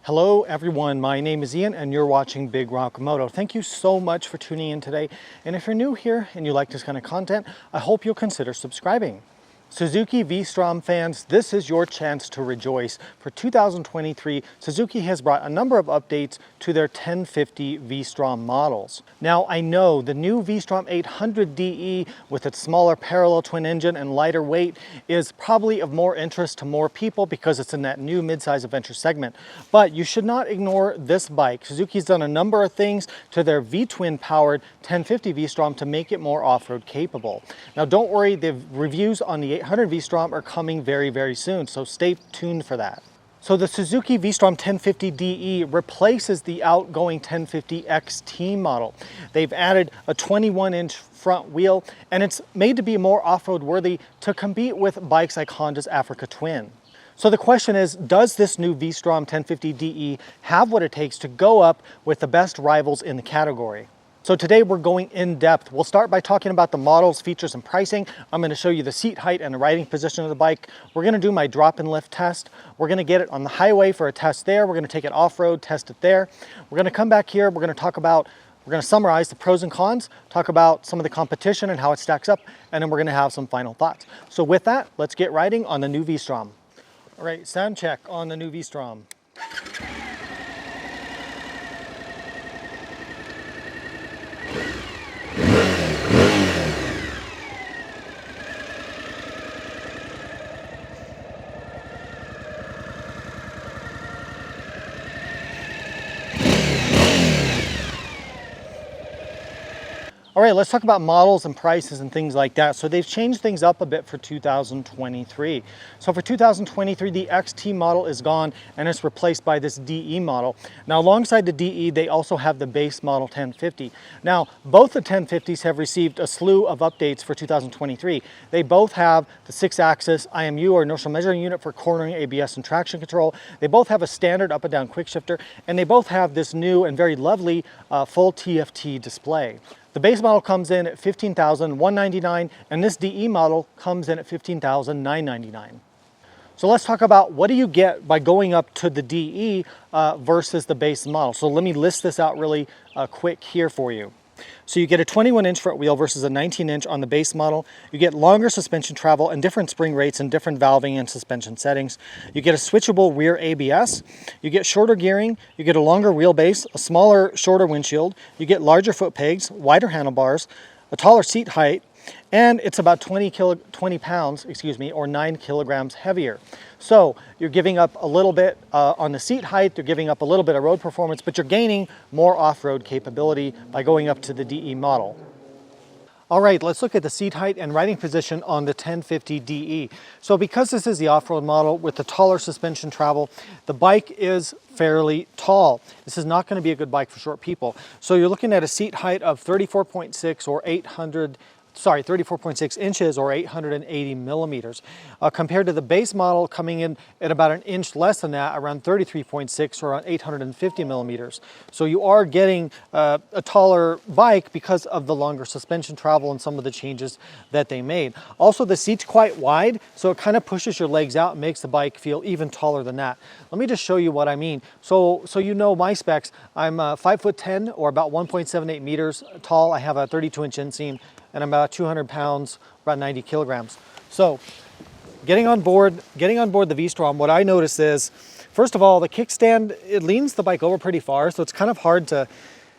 Hello everyone, my name is Ian and you're watching Big Rock Moto. Thank you so much for tuning in today. And if you're new here and you like this kind of content, I hope you'll consider subscribing. Suzuki V-Strom fans, this is your chance to rejoice. For 2023, Suzuki has brought a number of updates to their 1050 V-Strom models. Now, I know the new V-Strom 800DE with its smaller parallel twin engine and lighter weight is probably of more interest to more people because it's in that new midsize adventure segment. But you should not ignore this bike. Suzuki's done a number of things to their V-twin powered 1050 V-Strom to make it more off-road capable. Now, don't worry, the reviews on the 800 V-Strom are coming very soon, so stay tuned for that. So the Suzuki V-Strom 1050DE replaces the outgoing 1050 XT model. They've added a 21-inch front wheel, and it's made to be more off-road worthy to compete with bikes like Honda's Africa Twin. So the question is, does this new V-Strom 1050DE have what it takes to go up with the best rivals in the category? So today we're going in depth. We'll start by talking about the models, features, and pricing. I'm going to show you the seat height and the riding position of the bike. We're going to do my drop and lift test. We're going to get it on the highway for a test there. We're going to take it off-road, test it there. We're going to come back here. We're going to summarize the pros and cons, talk about some of the competition and how it stacks up, and then we're going to have some final thoughts. So with that, let's get riding on the new V-Strom. All right, sound check on the new V-Strom. All right, let's talk about models and prices and things like that. So they've changed things up a bit for 2023. So for 2023, the XT model is gone and it's replaced by this DE model. Now alongside the DE, they also have the base model 1050. Now, both the 1050s have received a slew of updates for 2023. They both have the 6-axis IMU or inertial measuring unit for cornering, ABS, and traction control. They both have a standard up and down quick shifter, and they both have this new and very lovely full TFT display. The base model comes in at $15,199 and this DE model comes in at $15,999. So let's talk about what do you get by going up to the DE versus the base model. So let me list this out really quick here for you. So you get a 21-inch front wheel versus a 19-inch on the base model. You get longer suspension travel and different spring rates and different valving and suspension settings. You get a switchable rear ABS. You get shorter gearing. You get a longer wheelbase, a smaller, shorter windshield. You get larger foot pegs, wider handlebars, a taller seat height, and it's about 20 pounds, or 9 kilograms heavier. So you're giving up a little bit on the seat height, you're giving up a little bit of road performance, but you're gaining more off-road capability by going up to the DE model. All right, let's look at the seat height and riding position on the 1050DE. So because this is the off-road model with the taller suspension travel, the bike is fairly tall. This is not going to be a good bike for short people. So you're looking at a seat height of 34.6 or 34.6 inches or 880 millimeters, compared to the base model coming in at about an inch less than that, around 33.6 or around 850 millimeters. So you are getting a taller bike because of the longer suspension travel and some of the changes that they made. Also, the seat's quite wide, so it kind of pushes your legs out and makes the bike feel even taller than that. Let me just show you what I mean. So you know my specs. I'm 5'10" or about 1.78 meters tall. I have a 32-inch inseam, and I'm about 200 pounds, about 90 kilograms. So getting on board the V-Strom, what I notice is, first of all, the kickstand, it leans the bike over pretty far, so it's kind of hard to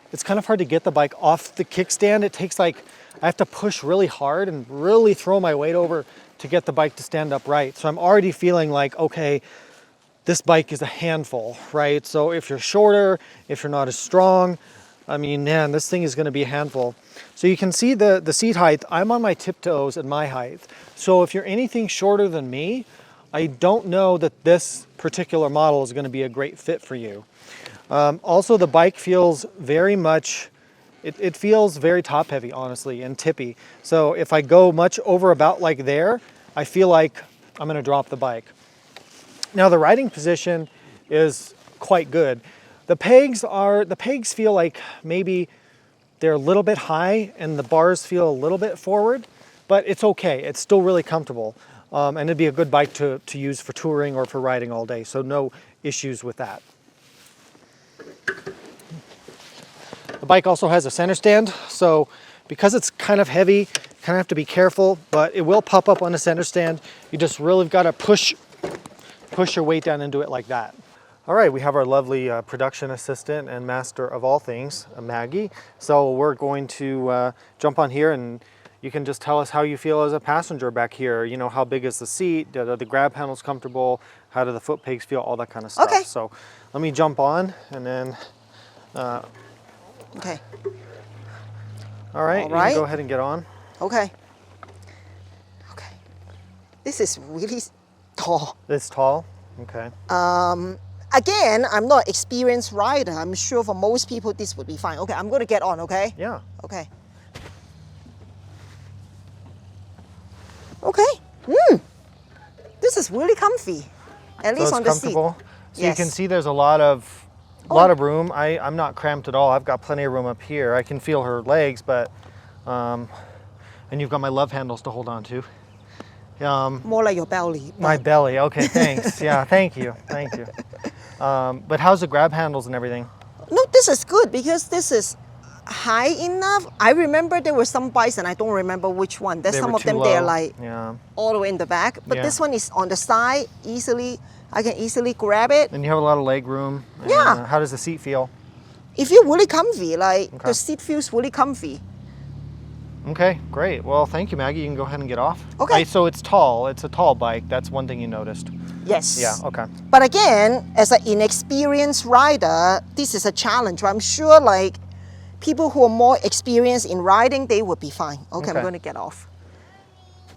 get the bike off the kickstand. It takes I have to push really hard and really throw my weight over to get the bike to stand upright. So I'm already feeling like, okay, this bike is a handful, right? So if you're shorter, if you're not as strong, I mean, man, this thing is going to be a handful. So you can see the seat height. I'm on my tiptoes at my height. So if you're anything shorter than me, I don't know that this particular model is going to be a great fit for you. Also, the bike feels very much, it feels very top heavy, honestly, and tippy. So if I go much over about like there, I feel like I'm going to drop the bike. Now the riding position is quite good. The pegs feel like maybe they're a little bit high and the bars feel a little bit forward, but it's okay. It's still really comfortable. And it'd be a good bike to use for touring or for riding all day. So no issues with that. The bike also has a center stand, so because it's kind of heavy, kind of have to be careful, but it will pop up on the center stand. You just really got to push your weight down into it like that. All right, we have our lovely production assistant and master of all things, Maggie. So we're going to jump on here, and you can just tell us how you feel as a passenger back here. You know, how big is the seat? Are the grab handles comfortable? How do the foot pegs feel? All that kind of stuff. Okay. So let me jump on, and then... Okay. All right, you can go ahead and get on. Okay. Okay. This is really tall. It's tall? Okay. Again, I'm not an experienced rider. I'm sure for most people this would be fine. Okay, I'm going to get on, okay? Yeah. Okay. Okay. This is really comfy. At least on the seat. So yes. You can see there's a lot of room. I'm not cramped at all. I've got plenty of room up here. I can feel her legs, but and you've got my love handles to hold on to. More like your belly. My belly. Okay, thanks. Yeah, thank you. Thank you. But how's the grab handles and everything? No, this is good because this is high enough. I remember there were some bikes, and I don't remember which one. There's some of them they're like all the way in the back, but this one is on the side. I can easily grab it. And you have a lot of leg room. Yeah. How does the seat feel? It feels really comfy. The seat feels really comfy. Okay, great. Well, thank you, Maggie. You can go ahead and get off. Okay. Right, so it's tall. It's a tall bike. That's one thing you noticed. Yes. Yeah, okay. But again, as an inexperienced rider, this is a challenge. I'm sure like people who are more experienced in riding, they would be fine. Okay, I'm going to get off.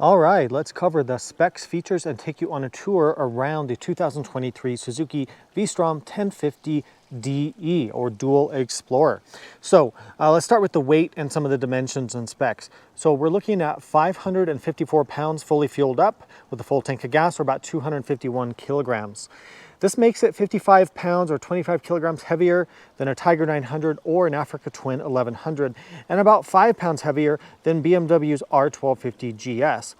All right, let's cover the specs, features, and take you on a tour around the 2023 Suzuki V-Strom 1050 DE, or Dual Explorer. So let's start with the weight and some of the dimensions and specs. So we're looking at 554 pounds fully fueled up with a full tank of gas, or about 251 kilograms. This makes it 55 pounds or 25 kilograms heavier than a Tiger 900 or an Africa Twin 1100, and about 5 pounds heavier than BMW's R1250 GS.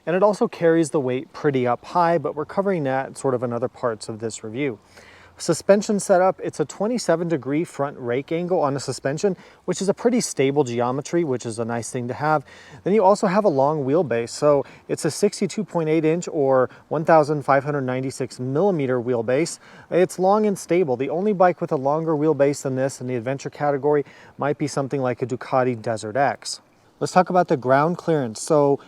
And it also carries the weight pretty up high, but we're covering that sort of in other parts of this review. Suspension setup, it's a 27-degree front rake angle on the suspension, which is a pretty stable geometry, which is a nice thing to have. Then you also have a long wheelbase. So it's a 62.8 inch or 1,596 millimeter wheelbase. It's long and stable. The only bike with a longer wheelbase than this in the adventure category might be something like a Ducati Desert X. Let's talk about the ground clearance. So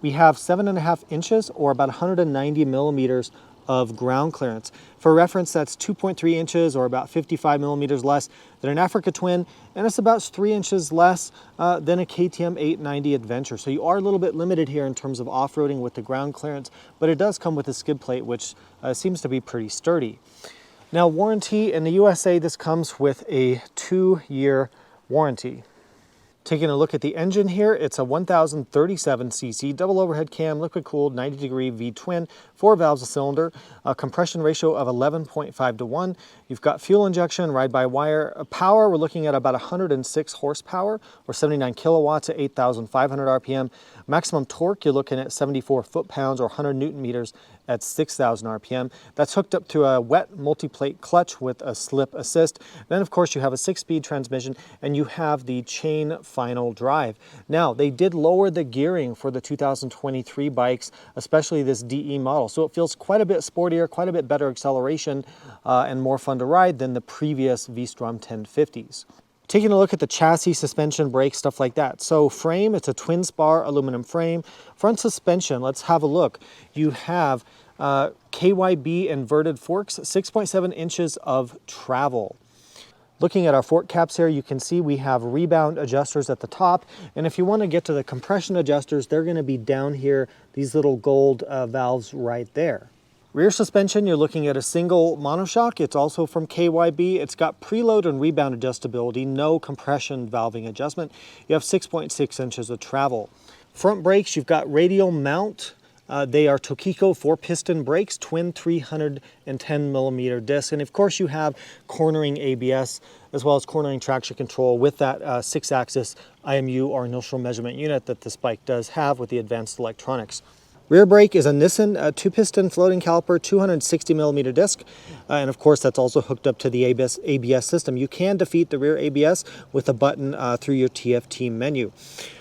we have 7.5 inches or about 190 millimeters of ground clearance. For reference, that's 2.3 inches or about 55 millimeters less than an Africa Twin, and it's about 3 inches less than a KTM 890 Adventure. So you are a little bit limited here in terms of off-roading with the ground clearance, but it does come with a skid plate, which seems to be pretty sturdy. Now, warranty in the USA, this comes with a 2-year warranty. Taking a look at the engine here, it's a 1037cc double overhead cam, liquid cooled 90-degree V-twin, 4 valves a cylinder, a compression ratio of 11.5 to 1. You've got fuel injection, ride-by-wire. Power, we're looking at about 106 horsepower or 79 kilowatts at 8,500 RPM. Maximum torque, you're looking at 74 foot-pounds or 100 newton meters at 6,000 RPM. That's hooked up to a wet multi-plate clutch with a slip assist. Then of course you have a 6-speed transmission, and you have the chain final drive. Now, they did lower the gearing for the 2023 bikes, especially this DE model. So it feels quite a bit sportier, quite a bit better acceleration, and more fun to ride than the previous V-Strom 1050s. Taking a look at the chassis, suspension, brakes, stuff like that. So frame, it's a twin spar aluminum frame. Front suspension, let's have a look. You have KYB inverted forks, 6.7 inches of travel. Looking at our fork caps here, you can see we have rebound adjusters at the top. And if you want to get to the compression adjusters, they're going to be down here, these little gold valves right there. Rear suspension, you're looking at a single monoshock. It's also from KYB. It's got preload and rebound adjustability, no compression valving adjustment. You have 6.6 inches of travel. Front brakes, you've got radial mount. They are Tokiko 4-piston brakes, twin 310 millimeter disc. And of course you have cornering ABS as well as cornering traction control with that 6-axis IMU or initial measurement unit that this bike does have with the advanced electronics. Rear brake is a Nissan 2-piston floating caliper, 260 millimeter disc, and of course that's also hooked up to the ABS system. You can defeat the rear ABS with a button through your TFT menu.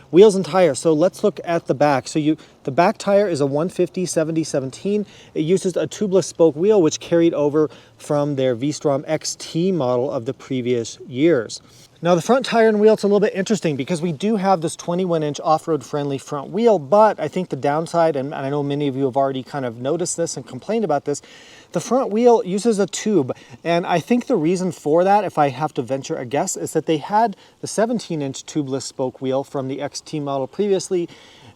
Wheels and tires. So let's look at the back. So the back tire is a 150/70/17. It uses a tubeless spoke wheel, which carried over from their V-Strom XT model of the previous years. Now the front tire and wheel, it's a little bit interesting because we do have this 21-inch off-road friendly front wheel, but I think the downside, and I know many of you have already kind of noticed this and complained about this, the front wheel uses a tube. And I think the reason for that, if I have to venture a guess, is that they had the 17-inch tubeless spoke wheel from the XT model previously,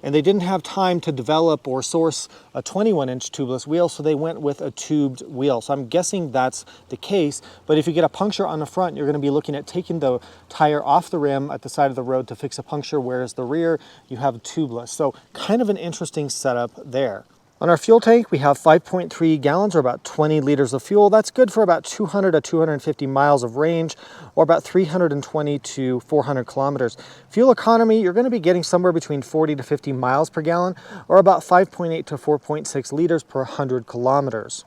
and they didn't have time to develop or source a 21-inch tubeless wheel, so they went with a tubed wheel. So I'm guessing that's the case, but if you get a puncture on the front, you're gonna be looking at taking the tire off the rim at the side of the road to fix a puncture, whereas the rear, you have tubeless. So kind of an interesting setup there. On our fuel tank, we have 5.3 gallons or about 20 liters of fuel. That's good for about 200 to 250 miles of range or about 320 to 400 kilometers. Fuel economy, you're going to be getting somewhere between 40 to 50 miles per gallon or about 5.8 to 4.6 liters per 100 kilometers.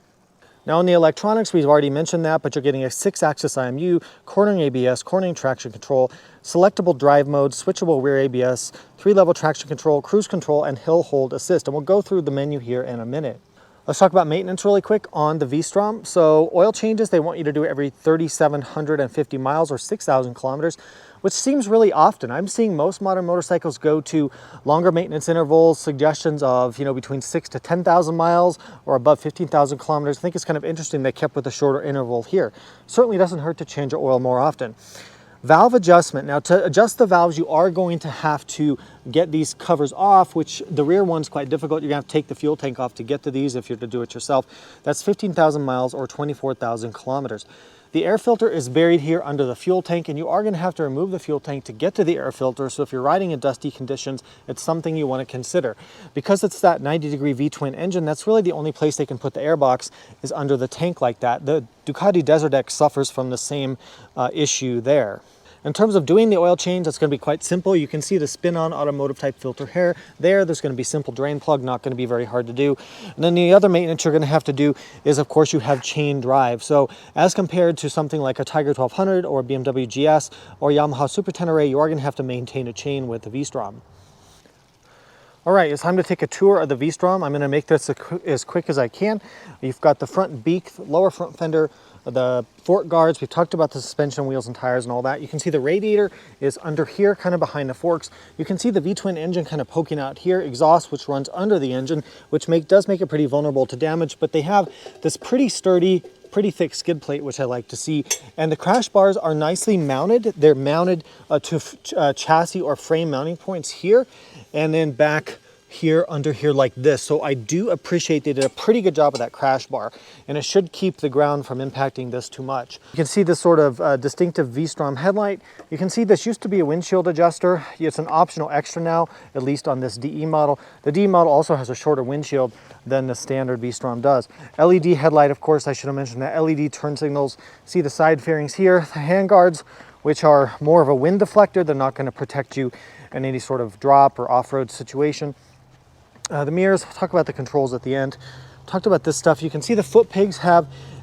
Now in the electronics, we've already mentioned that, but you're getting a 6-axis IMU, cornering ABS, cornering traction control, selectable drive mode, switchable rear ABS, 3-level traction control, cruise control, and hill hold assist. And we'll go through the menu here in a minute. Let's talk about maintenance really quick on the V-Strom. So oil changes, they want you to do every 3,750 miles or 6,000 kilometers, which seems really often. I'm seeing most modern motorcycles go to longer maintenance intervals, suggestions of, between 6,000 to 10,000 miles or above 15,000 kilometers. I think it's kind of interesting they kept with a shorter interval here. Certainly doesn't hurt to change your oil more often. Valve adjustment. Now to adjust the valves, you are going to have to get these covers off, which the rear one's quite difficult. You're gonna have to take the fuel tank off to get to these if you're to do it yourself. That's 15,000 miles or 24,000 kilometers. The air filter is buried here under the fuel tank, and you are gonna have to remove the fuel tank to get to the air filter. So if you're riding in dusty conditions, it's something you wanna consider. Because it's that 90-degree V-twin engine, that's really the only place they can put the air box is under the tank like that. The Ducati Desert X suffers from the same issue there. In terms of doing the oil change, that's going to be quite simple. You can see the spin-on automotive type filter here. There's going to be simple drain plug, not going to be very hard to do. And then the other maintenance you're going to have to do is, of course, you have chain drive. So as compared to something like a Tiger 1200 or a BMW GS or Yamaha Super Tenere, you are going to have to maintain a chain with the V-Strom. All right, it's time to take a tour of the V-Strom. I'm going to make this as quick as I can. You've got the front beak, lower front fender, the fork guards. We've talked about the suspension, wheels and tires and all that. You can see the radiator is under here, kind of behind the forks. You can see the V-twin engine kind of poking out here, exhaust which runs under the engine, which does make it pretty vulnerable to damage, but they have this pretty sturdy, pretty thick skid plate, which I like to see. And the crash bars are nicely mounted. They're mounted to chassis or frame mounting points here, and then back here under here like this. So I do appreciate they did a pretty good job of that crash bar, and it should keep the ground from impacting this too much. You can see this sort of distinctive V-Strom headlight. You can see this used to be a windshield adjuster. It's an optional extra now, at least on this DE model. The DE model also has a shorter windshield than the standard V-Strom does. LED headlight, of course, I should have mentioned that. LED turn signals. See the side fairings here, the hand guards, which are more of a wind deflector. They're not going to protect you in any sort of drop or off-road situation. The mirrors, we'll talk about the controls at the end. Talked about this stuff. You can see the foot pegs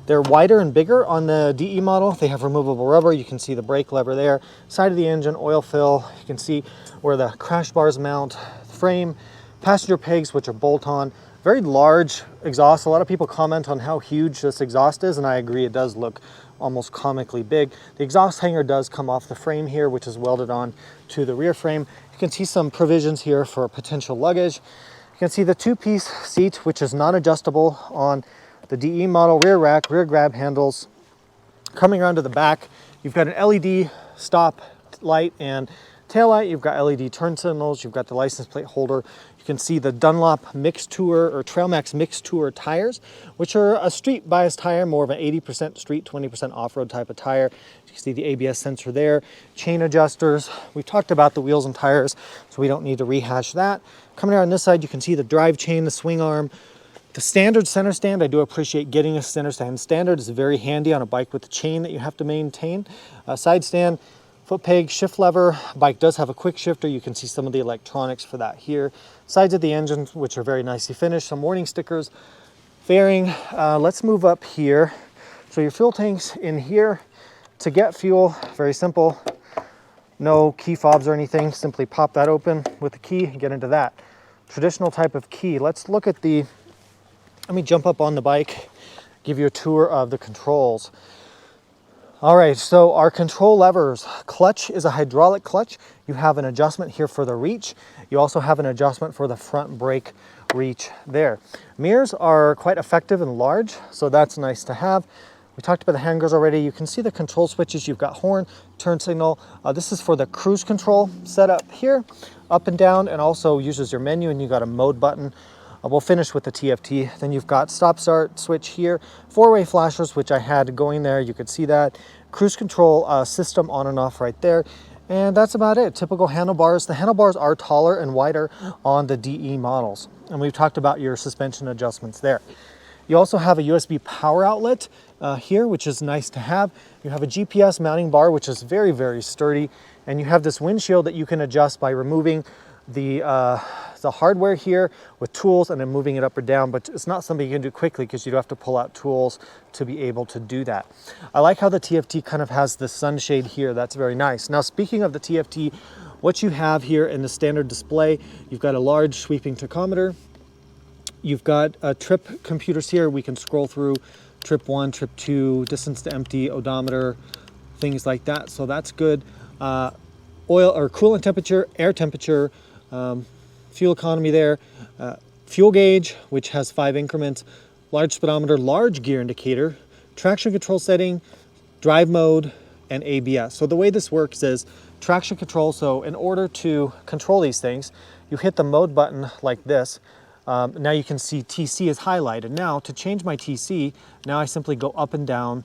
they're wider and bigger on the DE model. They have removable rubber. You can see the brake lever there. Side of the engine, oil fill. You can see where the crash bars mount, frame, passenger pegs, which are bolt-on. Very large exhaust. A lot of people comment on how huge this exhaust is, and I agree, it does look almost comically big. The exhaust hanger does come off the frame here, which is welded on to the rear frame. You can see some provisions here for potential luggage. You can see the two-piece seat, which is non-adjustable on the DE model, rear rack, rear grab handles. Coming around to the back, you've got an LED stop light and tail light. You've got LED turn signals. You've got the license plate holder. You can see the Dunlop Mix Tour or Trailmax Mix Tour tires, which are a street bias tire, more of an 80% street, 20% off-road type of tire. You can see the ABS sensor there, chain adjusters. We've talked about the wheels and tires, so we don't need to rehash that. Coming around this side, you can see the drive chain, the swing arm, the standard center stand. I do appreciate getting a center stand. Standard is very handy on a bike with the chain that you have to maintain. Side stand, Foot peg, shift lever. Bike does have a quick shifter. You can see some of the electronics for that here. Sides of the engine, which are very nicely finished. Some warning stickers. Fairing. Let's move up here. So your fuel tank's in here. To get fuel, very simple. No key fobs or anything. Simply pop that open with the key and get into that. Traditional type of key. Let's look at the, let me jump up on the bike, give you a tour of the controls. All right, so our control levers. Clutch is a hydraulic clutch. You have an adjustment here for the reach. You also have an adjustment for the front brake reach there. Mirrors are quite effective and large, so that's nice to have. We talked about the handguards already. You can see the control switches. You've got horn, turn signal. This is for the cruise control setup here, up and down, and also uses your menu, and you got a mode button. We'll finish with the TFT. Then you've got stop start switch here, four-way flashers, which I had going there. You could see that. Cruise control system on and off right there. And that's about it. Typical handlebars. The handlebars are taller and wider on the DE models. And we've talked about your suspension adjustments there. You also have a USB power outlet here, which is nice to have. You have a GPS mounting bar, which is very, very sturdy. And you have this windshield that you can adjust by removing the hardware here with tools and then moving it up or down, but it's not something you can do quickly because you do have to pull out tools to be able to do that. I like how the TFT kind of has the sunshade here. That's very nice. Now, speaking of the TFT, what you have here in the standard display, you've got a large sweeping tachometer. You've got trip computers here. We can scroll through trip 1, trip 2, distance to empty, odometer, things like that. So that's good. Oil or coolant temperature, air temperature, fuel economy there, fuel gauge, which has 5 increments, large speedometer, large gear indicator, traction control setting, drive mode, and ABS. So the way this works is traction control. So in order to control these things, you hit the mode button like this. Now you can see TC is highlighted. Now to change my TC, now I simply go up and down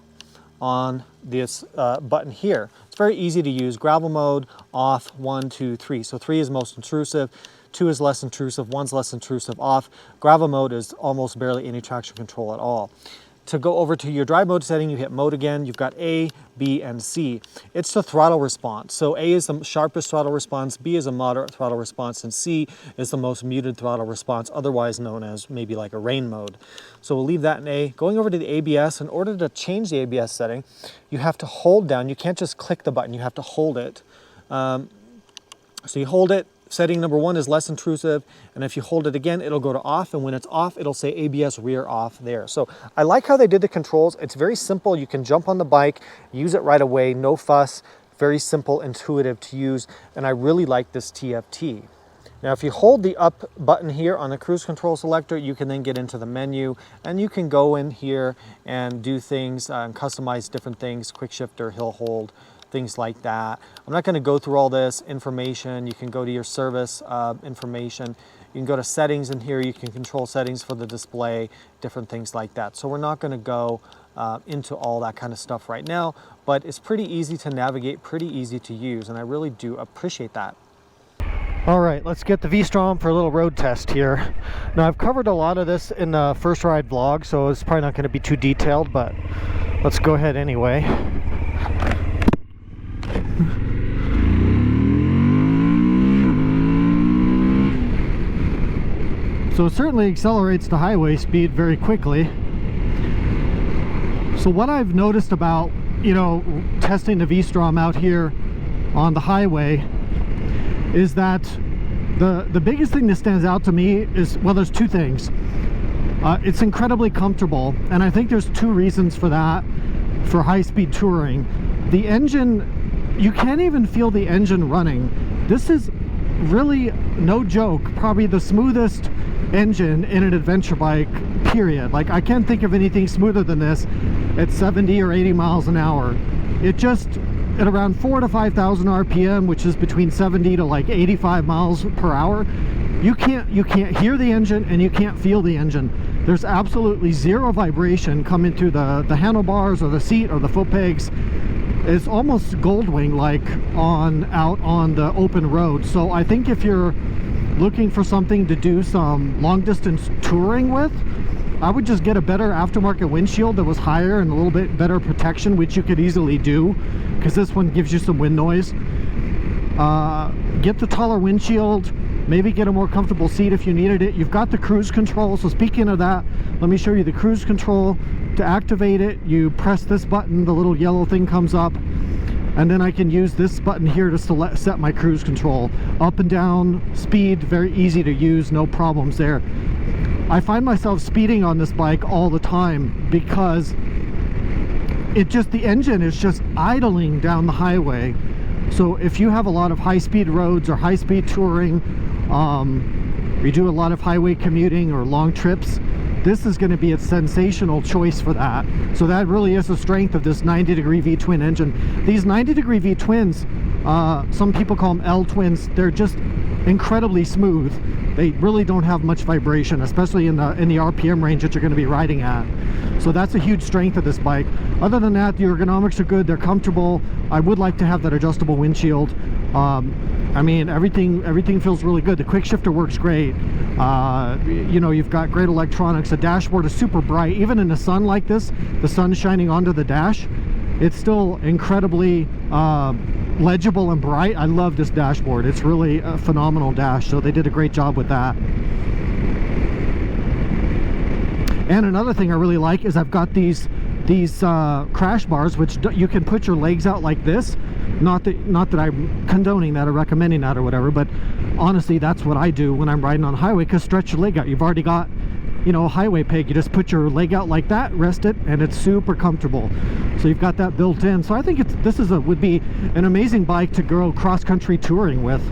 on this button here. It's very easy to use. Gravel mode, off, 1, 2, 3. So 3 is most intrusive, 2 is less intrusive, 1's less intrusive, off. Gravel mode is almost barely any traction control at all. To go over to your drive mode setting, you hit mode again. You've got A, B, and C. It's the throttle response. So A is the sharpest throttle response, B is a moderate throttle response, and C is the most muted throttle response, otherwise known as maybe like a rain mode. So we'll leave that in A. Going over to the ABS, in order to change the ABS setting, you have to hold down. You can't just click the button, you have to hold it. So you hold it. Setting number 1 is less intrusive, and if you hold it again, it'll go to off, and when it's off, it'll say ABS rear off there. So I like how they did the controls. It's very simple. You can jump on the bike, use it right away, no fuss, very simple, intuitive to use, and I really like this TFT. Now, if you hold the up button here on the cruise control selector, you can then get into the menu, and you can go in here and do things and customize different things, quick shifter, hill hold, things like that. I'm not going to go through all this information. You can go to your service information. You can go to settings in here. You can control settings for the display, different things like that. So we're not going to go into all that kind of stuff right now, but it's pretty easy to navigate, pretty easy to use, and I really do appreciate that. All right, let's get the V-Strom for a little road test here. Now, I've covered a lot of this in the first ride vlog, so it's probably not going to be too detailed, but let's go ahead anyway. So it certainly accelerates the highway speed very quickly. So what I've noticed about, testing the V-Strom out here on the highway is that the biggest thing that stands out to me is, well, there's 2 things. It's incredibly comfortable, and I think there's 2 reasons for that for high-speed touring. The engine, you can't even feel the engine running. This is really, no joke, probably the smoothest engine in an adventure bike, period. Like, I can't think of anything smoother than this at 70 or 80 miles an hour. It just, at around 4,000 to 5,000 RPM, which is between 70 to like 85 miles per hour, you can't hear the engine and you can't feel the engine. There's absolutely zero vibration coming through the handlebars or the seat or the foot pegs. It's almost Goldwing like out on the open road. So I think if you're looking for something to do some long distance touring with, I would just get a better aftermarket windshield that was higher and a little bit better protection, which you could easily do because this one gives you some wind noise. Get the taller windshield, maybe get a more comfortable seat if you needed it. You've got the cruise control. So speaking of that, let me show you the cruise control. To activate it, you press this button, the little yellow thing comes up, and then I can use this button here to set my cruise control. Up and down, speed, very easy to use, no problems there. I find myself speeding on this bike all the time because the engine is just idling down the highway. So if you have a lot of high-speed roads or high-speed touring, you do a lot of highway commuting or long trips, this is going to be a sensational choice for that. So that really is the strength of this 90-degree V-twin engine. These 90-degree V-twins, some people call them L-twins, they're just incredibly smooth. They really don't have much vibration, especially in the RPM range that you're going to be riding at. So that's a huge strength of this bike. Other than that, the ergonomics are good, they're comfortable. I would like to have that adjustable windshield. I mean, everything feels really good. The quick shifter works great. You know, you've got great electronics. The dashboard is super bright. Even in the sun like this, the sun shining onto the dash, it's still incredibly legible and bright. I love this dashboard. It's really a phenomenal dash, so they did a great job with that. And another thing I really like is I've got these crash bars, which you can put your legs out like this. Not that I'm condoning that or recommending that or whatever, but honestly, that's what I do when I'm riding on the highway, because stretch your leg out. You've already got, you know, a highway peg. You just put your leg out like that, rest it, and it's super comfortable. So you've got that built in. So I think this would be an amazing bike to go cross-country touring with.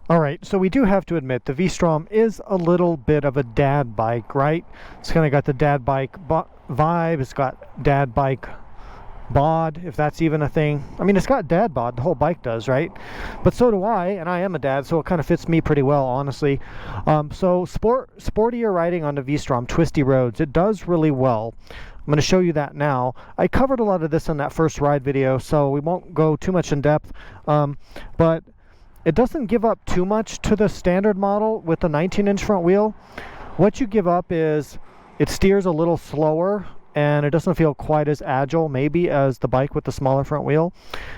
All right, so we do have to admit the V-Strom is a little bit of a dad bike, right? It's kind of got the dad bike vibe. It's got dad bike bod, if that's even a thing. I mean, it's got dad bod, the whole bike does, right? But so do I, and I am a dad, so it kind of fits me pretty well, honestly. So sportier riding on the V-Strom, twisty roads, it does really well. I'm going to show you that now. I covered a lot of this in that first ride video, so we won't go too much in depth, but it doesn't give up too much to the standard model with the 19-inch front wheel. What you give up is it steers a little slower, and it doesn't feel quite as agile maybe as the bike with the smaller front wheel.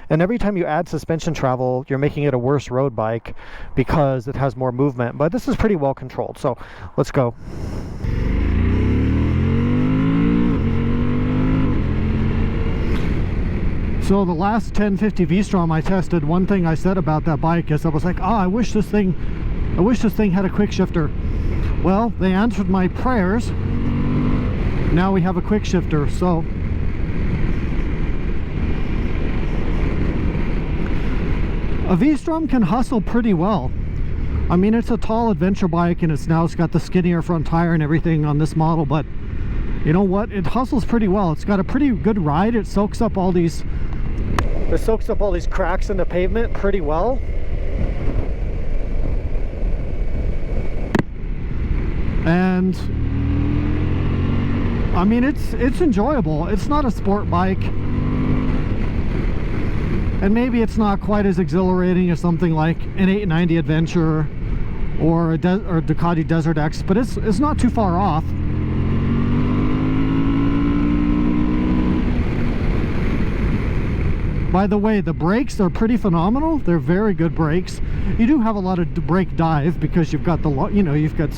And every time you add suspension travel, you're making it a worse road bike because it has more movement. But this is pretty well controlled, so let's go. So the last 1050 V-Strom I tested, one thing I said about that bike is I was like, oh, I wish this thing had a quick shifter. Well, they answered my prayers. Now we have a quick shifter. So a V-Strom can hustle pretty well. I mean, it's a tall adventure bike, and it's got the skinnier front tire and everything on this model, but you know what? It hustles pretty well. It's got a pretty good ride. It soaks up all these cracks in the pavement pretty well. And I mean, it's enjoyable. It's not a sport bike, and maybe it's not quite as exhilarating as something like an 890 Adventure or a Ducati Desert X, but it's not too far off. By the way, the brakes are pretty phenomenal. They're very good brakes. You do have a lot of brake dive because you've got you've got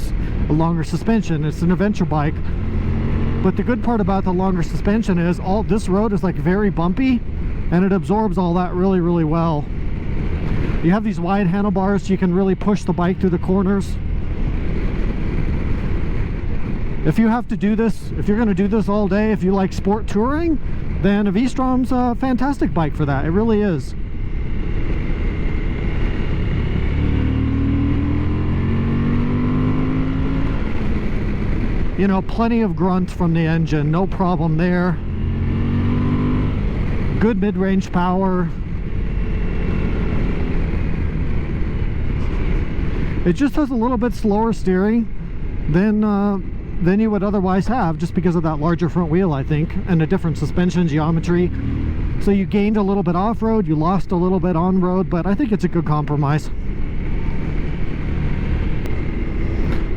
a longer suspension. It's an adventure bike. But the good part about the longer suspension is this road is like very bumpy, and it absorbs all that really, really well. You have these wide handlebars, so you can really push the bike through the corners. If you have to do this, if you're going to do this all day, if you like sport touring, then a V-Strom's a fantastic bike for that. It really is. You know, plenty of grunt from the engine, no problem there. Good mid-range power. It just has a little bit slower steering than you would otherwise have, just because of that larger front wheel, I think, and a different suspension geometry. So you gained a little bit off-road, you lost a little bit on-road, but I think it's a good compromise.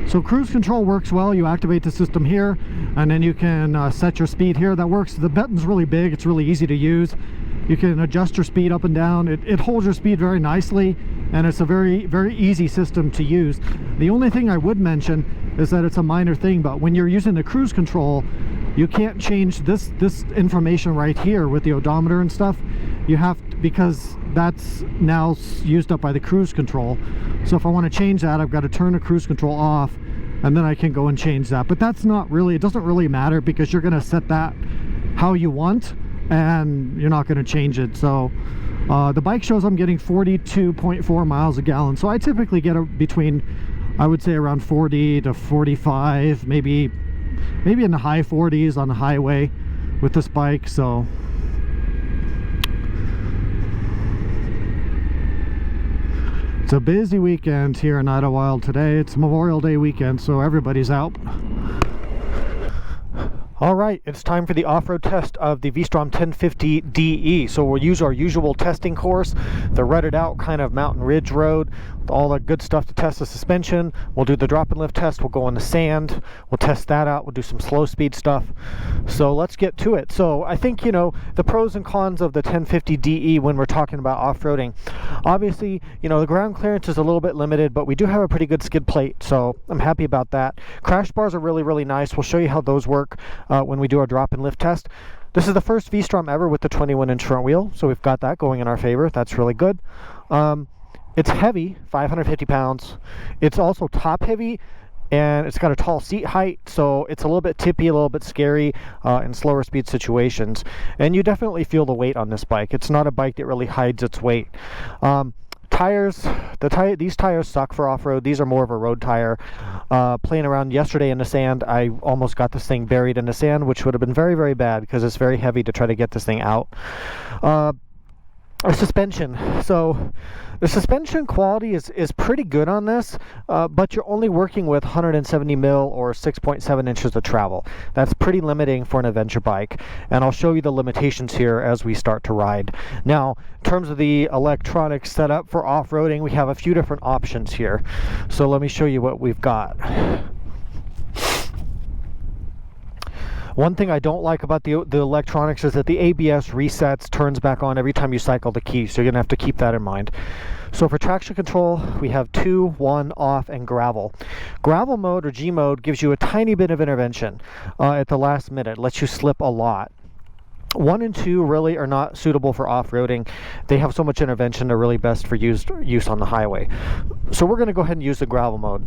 So cruise control works well. You activate the system here, and then you can set your speed here. That works. The button's really big. It's really easy to use. You can adjust your speed up and down. It holds your speed very nicely, and it's a very, very easy system to use. The only thing I would mention is that it's a minor thing, but when you're using the cruise control, you can't change this information right here with the odometer and stuff. You have to, because that's now used up by the cruise control. So if I want to change that, I've got to turn the cruise control off, and then I can go and change that. But that's not really, it doesn't really matter, because you're going to set that how you want, and you're not going to change it. So the bike shows I'm getting 42.4 miles a gallon. So I typically get between, I would say, around 40 to 45, maybe in the high 40s on the highway with this bike. So it's a busy weekend here in Idlewild today. It's Memorial Day weekend, so everybody's out. All right, it's time for the off-road test of the V-Strom 1050 DE. So we'll use our usual testing course, the rutted out kind of mountain ridge road, all the good stuff to test the suspension. We'll do the drop and lift test. We'll go on the sand. We'll test that out. We'll do some slow speed stuff. So let's get to it. So I think, you know, the pros and cons of the 1050 DE when we're talking about off-roading. Obviously, you know, the ground clearance is a little bit limited, but we do have a pretty good skid plate, so I'm happy about that. Crash bars are really, really nice. We'll show you how those work when we do our drop and lift test. This is the first V-Strom ever with the 21-inch front wheel, so we've got that going in our favor. That's really good. It's heavy, 550 pounds. It's also top heavy, and it's got a tall seat height, so it's a little bit tippy, a little bit scary in slower speed situations. And you definitely feel the weight on this bike. It's not a bike that really hides its weight. Tires, these tires suck for off-road. These are more of a road tire. Playing around yesterday in the sand, I almost got this thing buried in the sand, which would have been very, very bad because it's very heavy to try to get this thing out. Our suspension. So the suspension quality is pretty good on this, but you're only working with 170 mil or 6.7 inches of travel. That's pretty limiting for an adventure bike, and I'll show you the limitations here as we start to ride. Now, in terms of the electronic setup for off-roading, we have a few different options here. So let me show you what we've got. One thing I don't like about the electronics is that the ABS resets, turns back on every time you cycle the key, so you're gonna have to keep that in mind. So for traction control, we have 2, 1, off, and gravel. Gravel mode, or G mode, gives you a tiny bit of intervention at the last minute, lets you slip a lot. 1 and 2 really are not suitable for off-roading. They have so much intervention, they're really best for use on the highway. So we're gonna go ahead and use the gravel mode.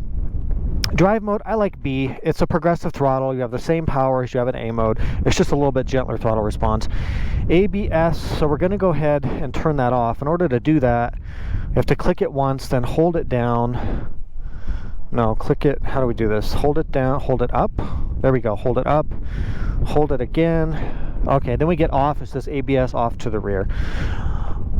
Drive mode, I like B. It's a progressive throttle. You have the same power as you have an A mode. It's just a little bit gentler throttle response. ABS, so we're going to go ahead and turn that off. In order to do that, you have to click it once, then hold it down. No, click it. How do we do this? Hold it down, hold it up. There we go. Hold it up. Hold it again. Okay, then we get off. It says ABS off to the rear.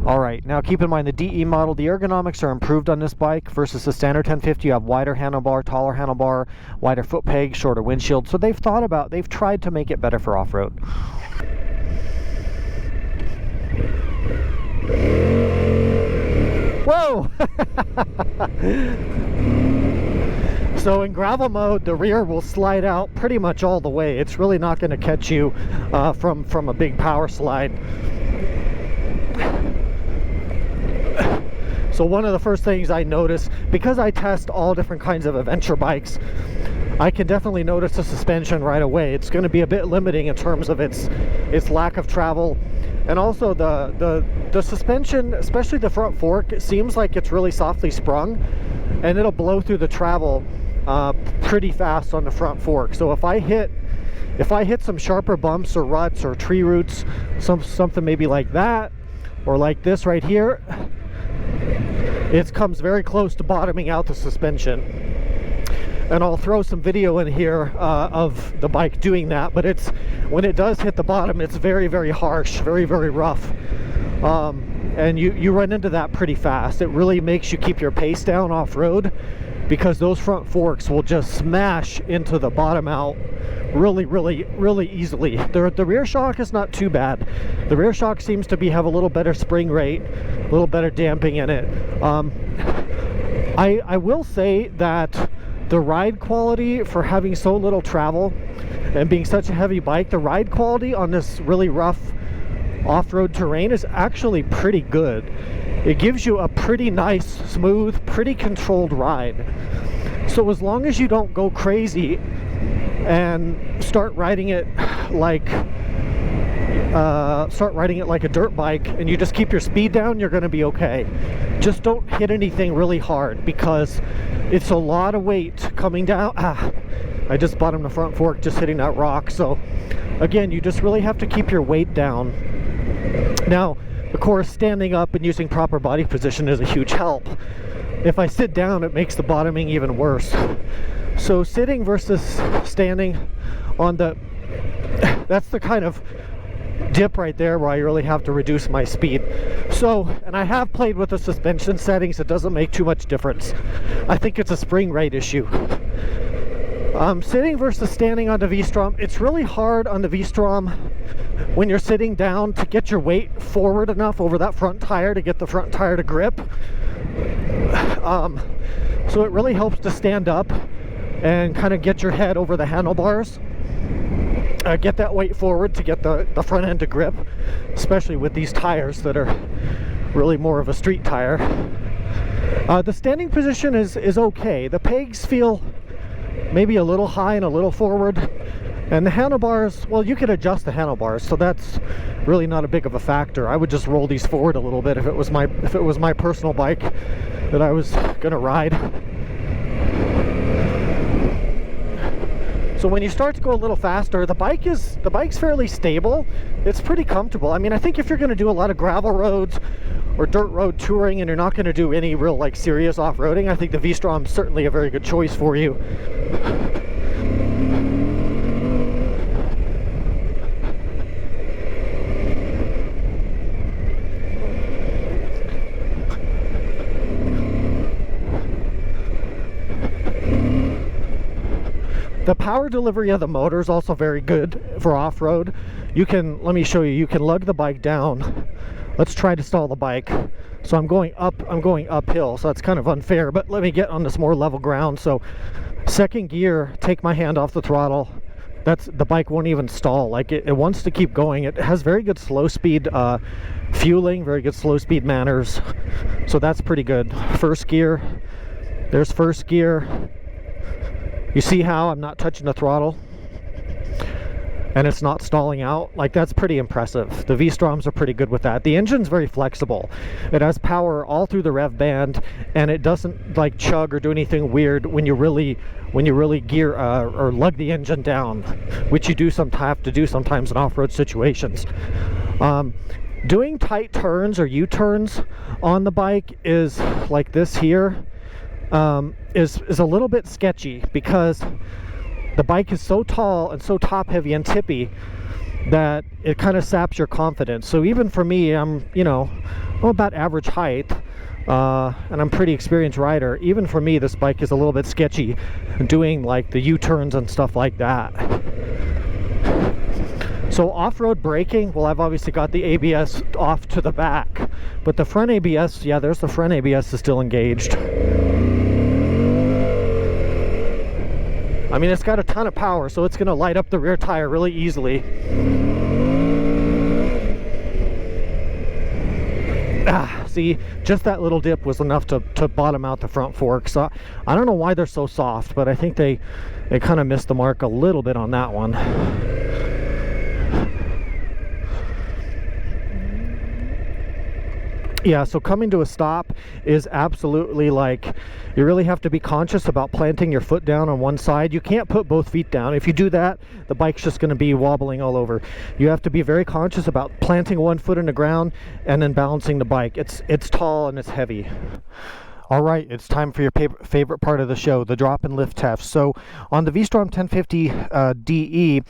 All right, now keep in mind the DE model, the ergonomics are improved on this bike versus the standard 1050. You have wider handlebar, taller handlebar, wider foot peg, shorter windshield. So they've tried to make it better for off-road. Whoa! So in gravel mode, the rear will slide out pretty much all the way. It's really not going to catch you from a big power slide. So one of the first things I notice, because I test all different kinds of adventure bikes, I can definitely notice the suspension right away. It's going to be a bit limiting in terms of its lack of travel. And also the suspension, especially the front fork, it seems like it's really softly sprung, and it'll blow through the travel pretty fast on the front fork. So if I hit some sharper bumps or ruts or tree roots, something maybe like that, or like this right here, it comes very close to bottoming out the suspension. And I'll throw some video in here of the bike doing that, but when it does hit the bottom, it's very, very harsh, very, very rough. And you run into that pretty fast. It really makes you keep your pace down off-road, because those front forks will just smash into the bottom out really, really, really easily. The rear shock is not too bad. The rear shock seems to have a little better spring rate, a little better damping in it. I will say that the ride quality for having so little travel and being such a heavy bike, the ride quality on this really rough off-road terrain is actually pretty good. It gives you a pretty nice, smooth, pretty controlled ride. So as long as you don't go crazy and start riding it like a dirt bike and you just keep your speed down, you're going to be okay. Just don't hit anything really hard because it's a lot of weight coming down. I just bottomed the front fork just hitting that rock. So again, you just really have to keep your weight down. Now, of course, standing up and using proper body position is a huge help. If I sit down, it makes the bottoming even worse. So sitting versus standing on that's the kind of dip right there where I really have to reduce my speed. So, and I have played with the suspension settings. It doesn't make too much difference. I think it's a spring rate issue. Sitting versus standing on the V-Strom, it's really hard on the V-Strom when you're sitting down to get your weight forward enough over that front tire to get the front tire to grip. So it really helps to stand up and kind of get your head over the handlebars. Get that weight forward to get the front end to grip, especially with these tires that are really more of a street tire. The standing position is okay. The pegs feel maybe a little high and a little forward, and the handlebars, well, you could adjust the handlebars, so that's really not a big of a factor. I would just roll these forward a little bit if it was my personal bike that I was gonna ride. So when you start to go a little faster, the bike's fairly stable. It's pretty comfortable. I mean, I think if you're going to do a lot of gravel roads or dirt road touring and you're not going to do any real like serious off-roading, I think the V-Strom is certainly a very good choice for you. The power delivery of the motor is also very good for off-road. Let me show you, you can lug the bike down. Let's try to stall the bike. So I'm going uphill, so that's kind of unfair, but let me get on this more level ground. So second gear, take my hand off the throttle. The bike won't even stall. Like it wants to keep going. It has very good slow speed fueling, very good slow speed manners. So that's pretty good. First gear, there's first gear. You see how I'm not touching the throttle and it's not stalling out? Like, that's pretty impressive. The V-Stroms are pretty good with that. The engine's very flexible. It has power all through the rev band, and it doesn't like chug or do anything weird when you really gear or lug the engine down, which you do have to do sometimes in off-road situations. Doing tight turns or U-turns on the bike is like this here. Is a little bit sketchy because the bike is so tall and so top heavy and tippy that it kind of saps your confidence. So even for me, I'm about average height, and I'm a pretty experienced rider. Even for me, this bike is a little bit sketchy doing like the U-turns and stuff like that. So off-road braking, well, I've obviously got the ABS off to the back, but the front ABS, yeah, there's the front ABS is still engaged. I mean, it's got a ton of power, so it's going to light up the rear tire really easily. See, just that little dip was enough to bottom out the front fork. So I don't know why they're so soft, but I think they kind of missed the mark a little bit on that one. Yeah, so coming to a stop is absolutely like, you really have to be conscious about planting your foot down on one side. You can't put both feet down. If you do that, the bike's just going to be wobbling all over. You have to be very conscious about planting one foot in the ground and then balancing the bike. It's tall and it's heavy. All right, it's time for your favorite part of the show, the drop and lift test. So on the V-Strom 1050 DE,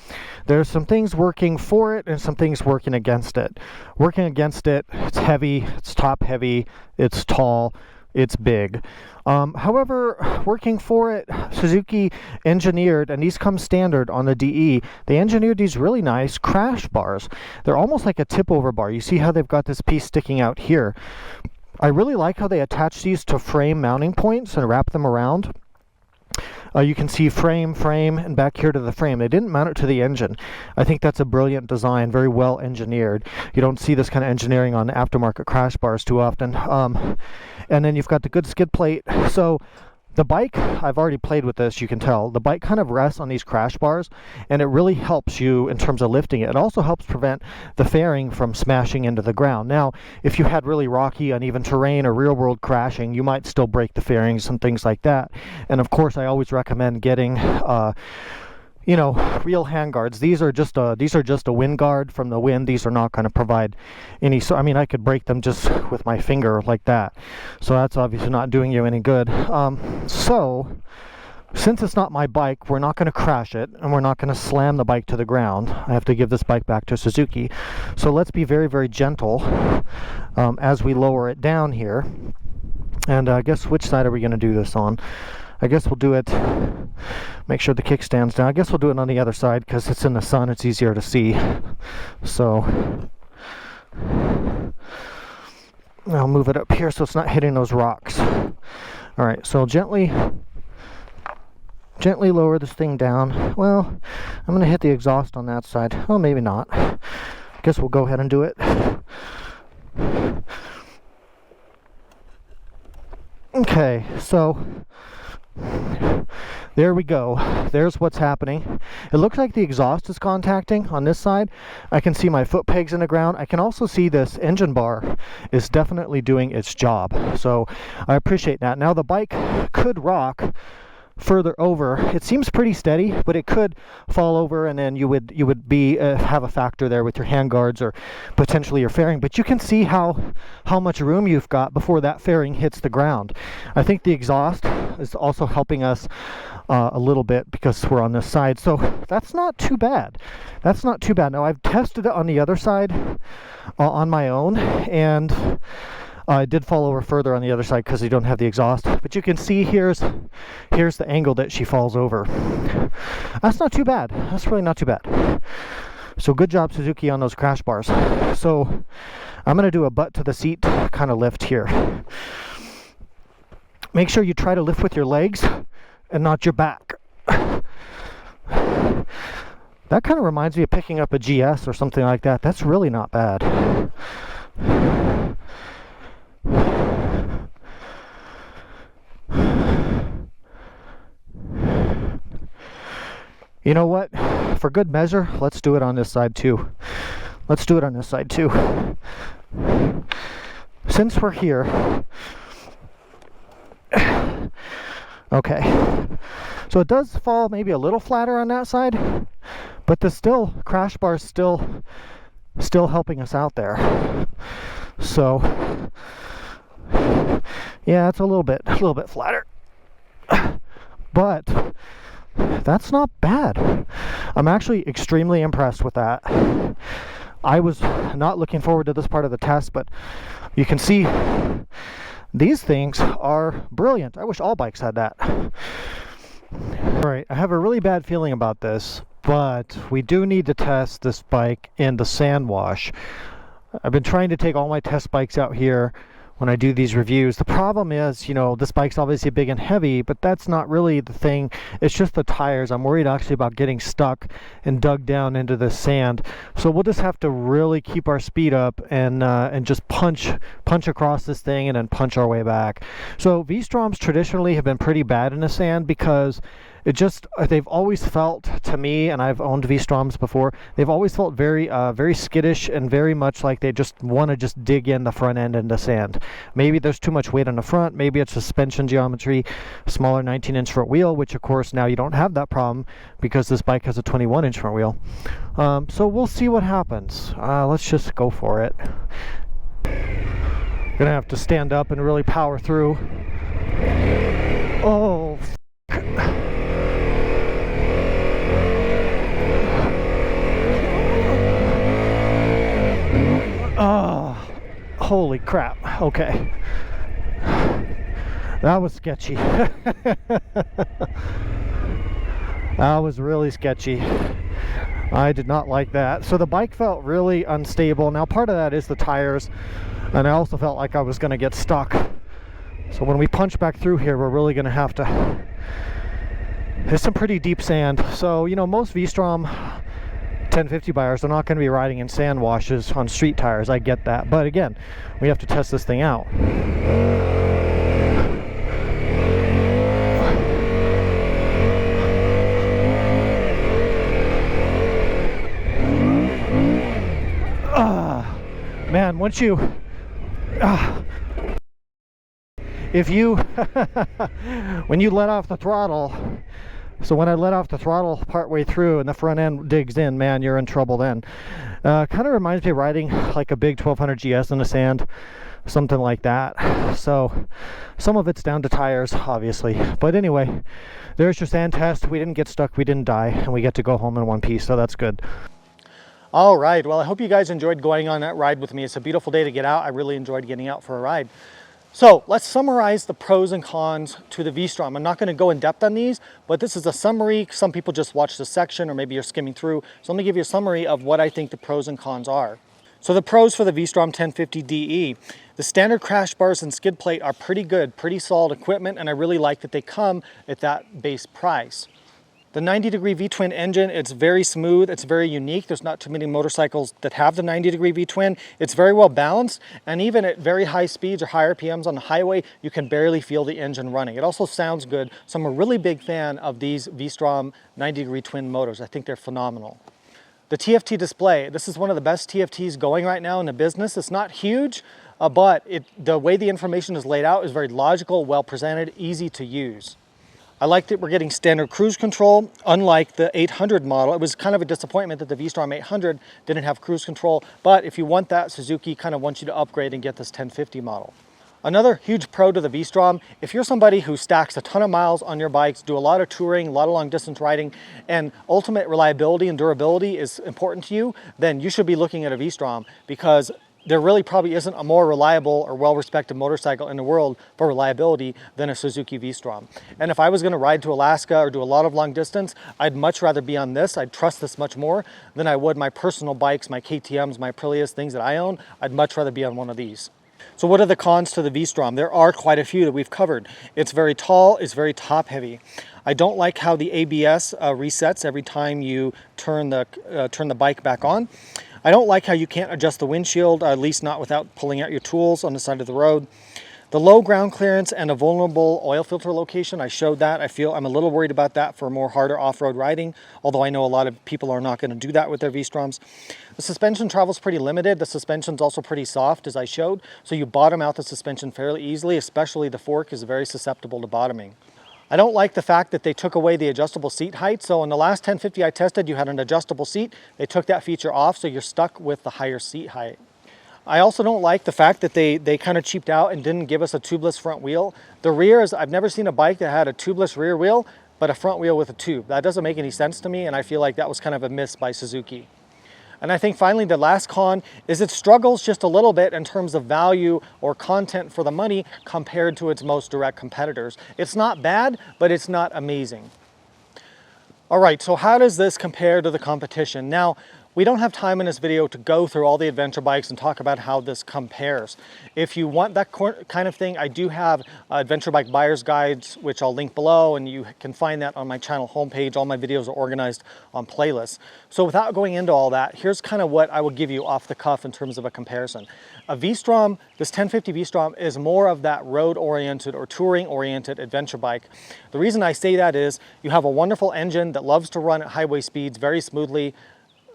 there's some things working for it and some things working against it. Working against it, it's heavy, it's top heavy, it's tall, it's big. However, working for it, Suzuki engineered, and these come standard on the DE, they engineered these really nice crash bars. They're almost like a tip over bar. You see how they've got this piece sticking out here. I really like how they attach these to frame mounting points and wrap them around. You can see frame, and back here to the frame. They didn't mount it to the engine. I think that's a brilliant design, very well engineered. You don't see this kind of engineering on aftermarket crash bars too often. And then you've got the good skid plate. So the bike, I've already played with this, you can tell. The bike kind of rests on these crash bars, and it really helps you in terms of lifting it. It also helps prevent the fairing from smashing into the ground. Now, if you had really rocky, uneven terrain or real-world crashing, you might still break the fairings and things like that. And of course, I always recommend getting you know, real handguards. These are just a wind guard from the wind. These are not going to provide any. So I mean, I could break them just with my finger like that. So that's obviously not doing you any good. So since it's not my bike, we're not going to crash it, and we're not going to slam the bike to the ground. I have to give this bike back to Suzuki. So let's be very, very gentle as we lower it down here. And I guess which side are we going to do this on? I guess we'll do it, make sure the kickstand's down. I guess we'll do it on the other side because it's in the sun, it's easier to see. So I'll move it up here so it's not hitting those rocks. Alright, so gently lower this thing down. Well, I'm going to hit the exhaust on that side. Well, maybe not. I guess we'll go ahead and do it. Okay, so there we go. There's what's happening. It looks like the exhaust is contacting on this side. I can see my foot pegs in the ground. I can also see this engine bar is definitely doing its job. So I appreciate that. Now the bike could rock further over. It seems pretty steady, but it could fall over, and then you would be have a factor there with your handguards or potentially your fairing. But you can see how much room you've got before that fairing hits the ground. I think the exhaust is also helping us a little bit because we're on this side. So that's not too bad. That's not too bad. Now I've tested it on the other side on my own, and I did fall over further on the other side because you don't have the exhaust. But you can see here's the angle that she falls over. That's not too bad. That's really not too bad. So good job, Suzuki, on those crash bars. So I'm going to do a butt to the seat kind of lift here. Make sure you try to lift with your legs and not your back. That kind of reminds me of picking up a GS or something like that. That's really not bad. You know what? For good measure, let's do it on this side too. Let's do it on this side too. Since we're here. Okay. So it does fall maybe a little flatter on that side, but the crash bar is still helping us out there. So yeah, it's a little bit flatter. But that's not bad. I'm actually extremely impressed with that. I was not looking forward to this part of the test, but you can see these things are brilliant. I wish all bikes had that. Alright, I have a really bad feeling about this, but we do need to test this bike in the sand wash. I've been trying to take all my test bikes out here when I do these reviews. The problem is, you know, this bike's obviously big and heavy, but that's not really the thing. It's just the tires. I'm worried actually about getting stuck and dug down into the sand. So we'll just have to really keep our speed up and just punch across this thing and then punch our way back. So V-Stroms traditionally have been pretty bad in the sand because they've always felt, to me, and I've owned V-Stroms before, they've always felt very very skittish and very much like they just want to just dig in the front end into sand. Maybe there's too much weight on the front, maybe it's suspension geometry, smaller 19-inch front wheel, which of course now you don't have that problem because this bike has a 21-inch front wheel. So we'll see what happens. Let's just go for it. Gonna have to stand up and really power through. Oh, oh, holy crap. Okay. That was sketchy. That was really sketchy. I did not like that. So the bike felt really unstable. Now part of that is the tires, and I also felt like I was going to get stuck. So when we punch back through here, we're really going to have to is some pretty deep sand. So, you know, most V-Strom 1050 buyers are not going to be riding in sand washes on street tires. I get that. But again, we have to test this thing out. Man, once you if you when you let off the throttle, so when I let off the throttle partway through and the front end digs in, man, you're in trouble then. Kind of reminds me of riding like a big 1200 GS in the sand, something like that. So some of it's down to tires, obviously. But anyway, there's your sand test. We didn't get stuck, we didn't die, and we get to go home in one piece, so that's good. All right, well, I hope you guys enjoyed going on that ride with me. It's a beautiful day to get out. I really enjoyed getting out for a ride. So let's summarize the pros and cons to the V-Strom. I'm not going to go in depth on these, but this is a summary. Some people just watch this section, or maybe you're skimming through. So let me give you a summary of what I think the pros and cons are. So the pros for the V-Strom 1050 DE. The standard crash bars and skid plate are pretty good, pretty solid equipment, and I really like that they come at that base price. The 90-degree V-twin engine, it's very smooth, it's very unique. There's not too many motorcycles that have the 90-degree V-twin. It's very well balanced, and even at very high speeds or higher RPMs on the highway, you can barely feel the engine running. It also sounds good, so I'm a really big fan of these V-Strom 90-degree twin motors. I think they're phenomenal. The TFT display, this is one of the best TFTs going right now in the business. It's not huge, but the way the information is laid out is very logical, well presented, easy to use. I like that we're getting standard cruise control, unlike the 800 model. It was kind of a disappointment that the V-Strom 800 didn't have cruise control, but if you want that, Suzuki kind of wants you to upgrade and get this 1050 model. Another huge pro to the V-Strom, if you're somebody who stacks a ton of miles on your bikes, do a lot of touring, a lot of long distance riding, and ultimate reliability and durability is important to you, then you should be looking at a V-Strom, because there really probably isn't a more reliable or well-respected motorcycle in the world for reliability than a Suzuki V-Strom. And if I was going to ride to Alaska or do a lot of long distance, I'd much rather be on this. I'd trust this much more than I would my personal bikes, my KTMs, my Aprilias, things that I own. I'd much rather be on one of these. So what are the cons to the V-Strom? There are quite a few that we've covered. It's very tall, it's very top heavy. I don't like how the ABS resets every time you turn the bike back on. I don't like how you can't adjust the windshield, at least not without pulling out your tools on the side of the road. The low ground clearance and a vulnerable oil filter location, I showed that. I'm a little worried about that for more harder off-road riding, although I know a lot of people are not going to do that with their V-Stroms. The suspension travel is pretty limited. The suspension's also pretty soft, as I showed, so you bottom out the suspension fairly easily, especially the fork is very susceptible to bottoming. I don't like the fact that they took away the adjustable seat height. So in the last 1050 I tested, you had an adjustable seat. They took that feature off, so you're stuck with the higher seat height. I also don't like the fact that they kind of cheaped out and didn't give us a tubeless front wheel. The rear is, I've never seen a bike that had a tubeless rear wheel, but a front wheel with a tube. That doesn't make any sense to me, and I feel like that was kind of a miss by Suzuki. And I think finally the last con is it struggles just a little bit in terms of value or content for the money compared to its most direct competitors. It's not bad, but it's not amazing. All right, so how does this compare to the competition? Now, we don't have time in this video to go through all the adventure bikes and talk about how this compares. If you want that kind of thing, I do have adventure bike buyer's guides, which I'll link below, and you can find that on my channel homepage. All my videos are organized on playlists. So without going into all that, here's kind of what I will give you off the cuff in terms of a comparison. A V-Strom, this 1050 V-Strom is more of that road-oriented or touring-oriented adventure bike. The reason I say that is you have a wonderful engine that loves to run at highway speeds very smoothly,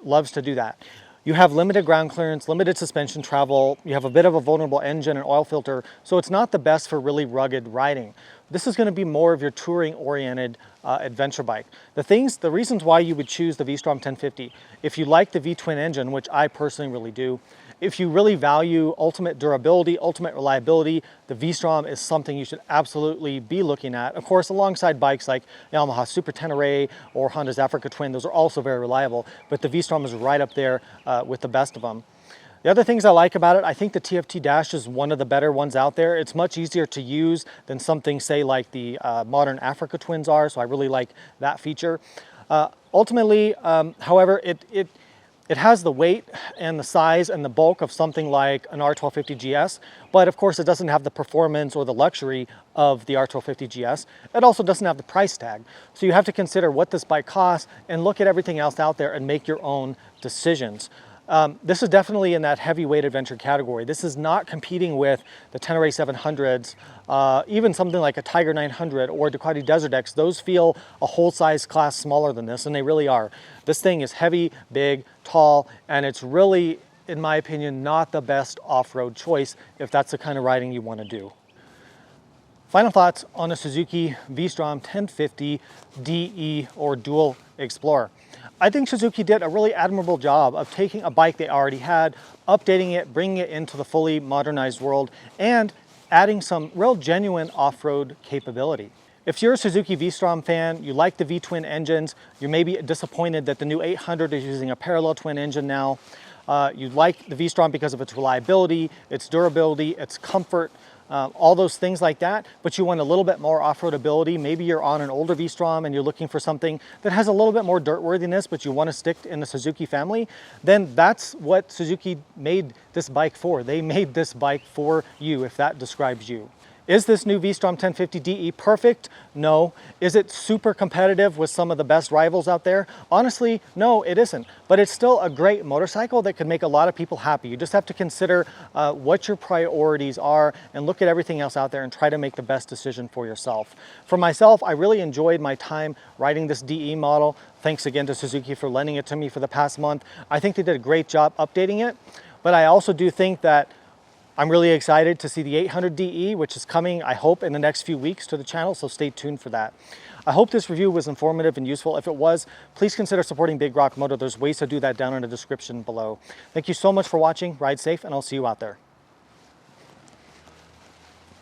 loves to do that. You have limited ground clearance, limited suspension travel, you have a bit of a vulnerable engine and oil filter, so it's not the best for really rugged riding. This is going to be more of your touring-oriented adventure bike. The reasons why you would choose the V-Strom 1050, if you like the V-twin engine, which I personally really do, if you really value ultimate durability, ultimate reliability, the V-Strom is something you should absolutely be looking at. Of course, alongside bikes like Yamaha Super Tenere or Honda's Africa Twin, those are also very reliable, but the V-Strom is right up there with the best of them. The other things I like about it, I think the TFT Dash is one of the better ones out there. It's much easier to use than something, say, like the modern Africa Twins are, so I really like that feature. Ultimately, however, It has the weight and the size and the bulk of something like an R1250 GS, but of course it doesn't have the performance or the luxury of the R1250 GS. It also doesn't have the price tag. So you have to consider what this bike costs and look at everything else out there and make your own decisions. This is definitely in that heavyweight adventure category. This is not competing with the Tenere 700s, even something like a Tiger 900 or Ducati Desert X. Those feel a whole size class smaller than this, and they really are. This thing is heavy, big, tall, and it's really, in my opinion, not the best off-road choice if that's the kind of riding you want to do. Final thoughts on a Suzuki V-Strom 1050 DE or Dual Explorer. I think Suzuki did a really admirable job of taking a bike they already had, updating it, bringing it into the fully modernized world, and adding some real genuine off-road capability. If you're a Suzuki V-Strom fan, you like the V-twin engines, you may be disappointed that the new 800 is using a parallel twin engine now. You like the V-Strom because of its reliability, its durability, its comfort, all those things like that, but you want a little bit more off-road ability. Maybe you're on an older V-Strom and you're looking for something that has a little bit more dirt worthiness, but you want to stick in the Suzuki family, then that's what Suzuki made this bike for. They made this bike for you, if that describes you. Is this new V-Strom 1050 DE perfect? No. Is it super competitive with some of the best rivals out there? Honestly, no, it isn't. But it's still a great motorcycle that could make a lot of people happy. You just have to consider what your priorities are and look at everything else out there and try to make the best decision for yourself. For myself, I really enjoyed my time riding this DE model. Thanks again to Suzuki for lending it to me for the past month. I think they did a great job updating it, but I also do think that I'm really excited to see the 800 DE, which is coming, I hope, in the next few weeks to the channel, so stay tuned for that. I hope this review was informative and useful. If it was, please consider supporting Big Rock Moto. There's ways to do that down in the description below. Thank you so much for watching. Ride safe, and I'll see you out there.